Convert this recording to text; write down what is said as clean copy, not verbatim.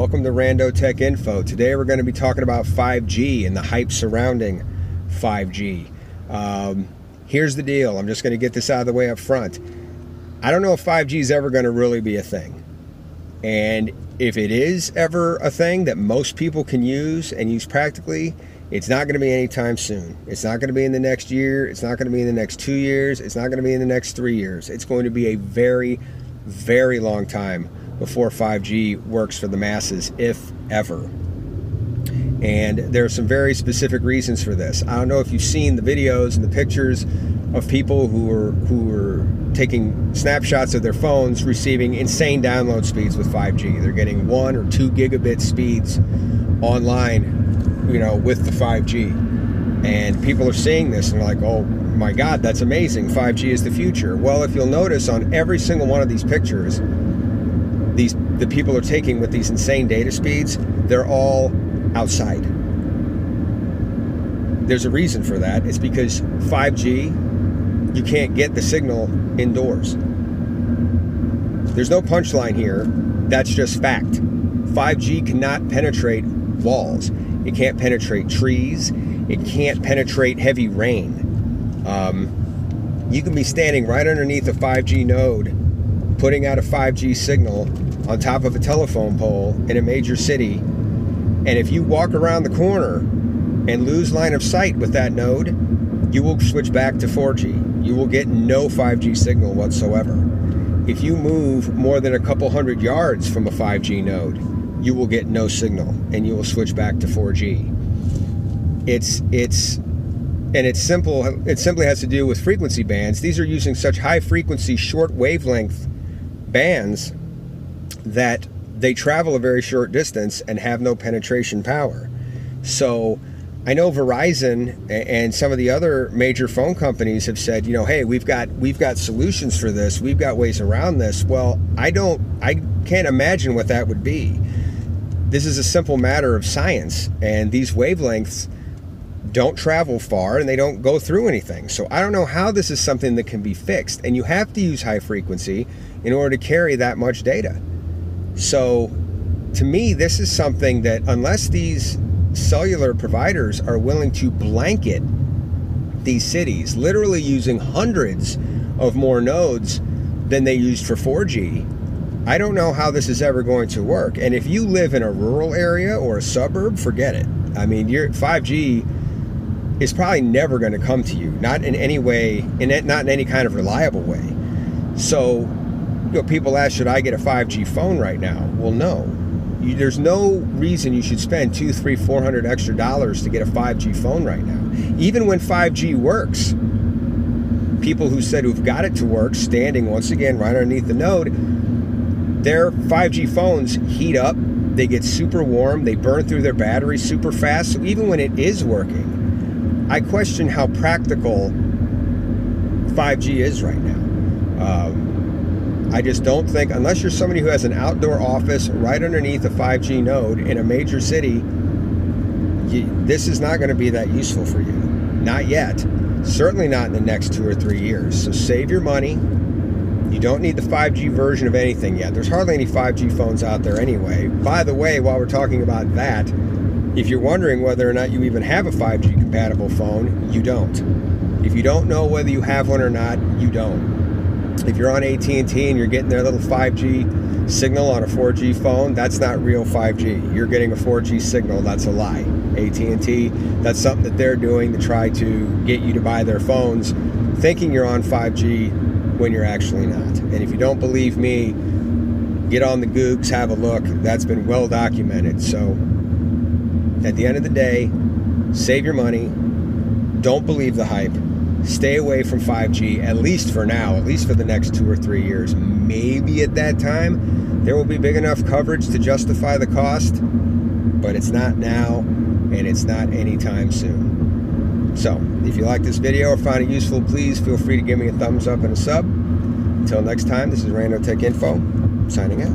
Welcome to Rando Tech Info. Today we're going to be talking about 5G and the hype surrounding 5G. Here's the deal. I'm just going to get this out of the way up front. I don't know if 5G is ever going to really be a thing. And if it is ever a thing that most people can use and use practically, it's not going to be anytime soon. It's not going to be in the next year. It's not going to be in the next 2 years. It's not going to be in the next 3 years. It's going to be a very, very long time before 5G works for the masses, if ever. And there are some very specific reasons for this. I don't know if you've seen the videos and the pictures of people who are taking snapshots of their phones receiving insane download speeds with 5G. They're getting 1 or 2 gigabit speeds online, with the 5G. And people are seeing this and they're like, oh my God, that's amazing. 5G is the future. Well, if you'll notice on every single one of these pictures, the people are taking with these insane data speeds, they're all outside. There's a reason for that. It's because 5G, you can't get the signal indoors. There's no punchline here. That's just fact. 5G cannot penetrate walls. It can't penetrate trees. It can't penetrate heavy rain. You can be standing right underneath a 5G node, putting out a 5G signal on top of a telephone pole in a major city, and if you walk around the corner and lose line of sight with that node, you will switch back to 4G. You will get no 5G signal whatsoever. If you move more than a couple hundred yards from a 5G node, you will get no signal and you will switch back to 4G. It's simple. It simply has to do with frequency bands. These are using such high frequency, short wavelength bands that they travel a very short distance and have no penetration power. So I know Verizon and some of the other major phone companies have said, hey, we've got solutions for this. We've got ways around this. Well, I can't imagine what that would be. This is a simple matter of science, and these wavelengths don't travel far and they don't go through anything. So I don't know how this is something that can be fixed, and you have to use high frequency in order to carry that much data. So to me, this is something that unless these cellular providers are willing to blanket these cities, literally using hundreds of more nodes than they used for 4G, I don't know how this is ever going to work. And if you live in a rural area or a suburb, forget it. I mean, 5G is probably never going to come to you, not in any way, not in any kind of reliable way. So, people ask, should I get a 5G phone right now? Well, no. There's no reason you should spend $200, $300, $400 extra to get a 5G phone right now. Even when 5G works, people who said who've got it to work, standing once again right underneath the node, their 5G phones heat up, they get super warm, they burn through their batteries super fast. So even when it is working, I question how practical 5G is right now. I just don't think, unless you're somebody who has an outdoor office right underneath a 5G node in a major city, this is not going to be that useful for you. Not yet. Certainly not in the next 2 or 3 years. So save your money. You don't need the 5G version of anything yet. There's hardly any 5G phones out there anyway. By the way, while we're talking about that, if you're wondering whether or not you even have a 5G compatible phone, you don't. If you don't know whether you have one or not, you don't. If you're on AT&T and you're getting their little 5G signal on a 4G phone, that's not real 5G. You're getting a 4G signal, that's a lie. AT&T, that's something that they're doing to try to get you to buy their phones thinking you're on 5G when you're actually not. And if you don't believe me, get on the Googs, have a look. That's been well documented. So at the end of the day, save your money. Don't believe the hype. Stay away from 5G, at least for now, at least for the next 2 or 3 years. Maybe at that time, there will be big enough coverage to justify the cost, but it's not now, and it's not anytime soon. So, if you like this video or find it useful, please feel free to give me a thumbs up and a sub. Until next time, this is Rando Tech Info, signing out.